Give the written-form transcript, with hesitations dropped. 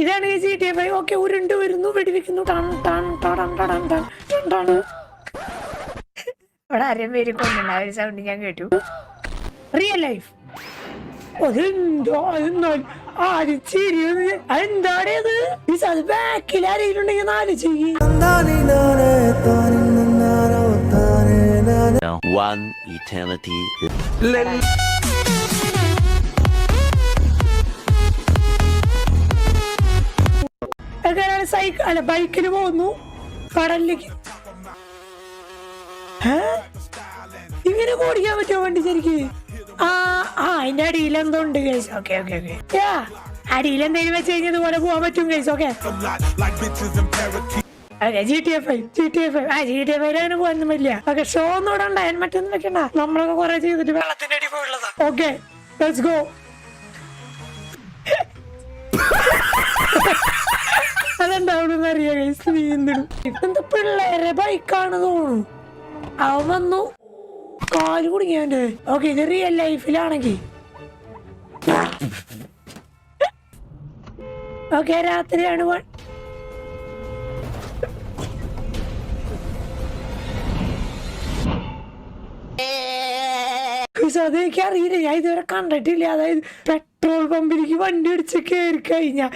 ഇതാണ് GTA 5. Okay, ഉരുണ്ട് വരുന്നു, വെടിവെക്കുന്നു. അവിടെ ആരെയും പേര് കൊണ്ടുണ്ട ഒരു സൗണ്ട് ഞാൻ കേട്ടു. റിയൽ ലൈഫ് അതെന്തോ അതെന്താണത്? അത് ബാക്കിൽ ആരെങ്കിലുണ്ടെങ്കിൽ നാല് ചെയ്യും. One eternity. സൈക്കിൾ അല്ല ബൈക്കിന് പോകുന്നു കടലിലേക്ക്. ഇങ്ങനെ ഓടിക്കാൻ പറ്റുമോ വണ്ടി ശരിക്ക്? അതിന്റെ അടിയിൽ എന്തോ ഉണ്ട് കേസ്. ഓക്കെ ഓക്കെ ഓക്കെ, അടിയിൽ എന്തെങ്കിലും വെച്ച് കഴിഞ്ഞാൽ ഇതുപോലെ പോകാൻ പറ്റും കേസ്. ഓക്കെ GTA 5 GTA 5 അങ്ങനെ പോകാനൊന്നും പറ്റില്ല. ഓക്കെ, ഷോ ഒന്നും ഇവിടെ ഉണ്ടായാലും മറ്റൊന്നും വെക്കണ്ട. നമ്മളൊക്കെ കുറെ ചെയ്തിട്ട് വെള്ളത്തിന്റെ അടി പോയുള്ളതാ. Okay, let's go. അതെന്താവണെന്ന് അറിയാം കേസ്. നീന്തിടും. ഇപ്പെന്താ പിള്ളേരെ ബൈക്കാണ് തോന്നുന്നു. അവൻ വന്നു കാല് കുടുങ്ങിയവന്റെ. ഓക്കെ, ഇത് റിയൽ ലൈഫിലാണെങ്കിൽ ഓക്കെ രാത്രിയാണ്. അതെനിക്ക് അറിയില്ല, ഞാൻ ഇതുവരെ കണ്ടിട്ടില്ല. അതായത് പെട്രോൾ പമ്പിലേക്ക് വണ്ടി അടിച്ച് കയറി കഴിഞ്ഞാൽ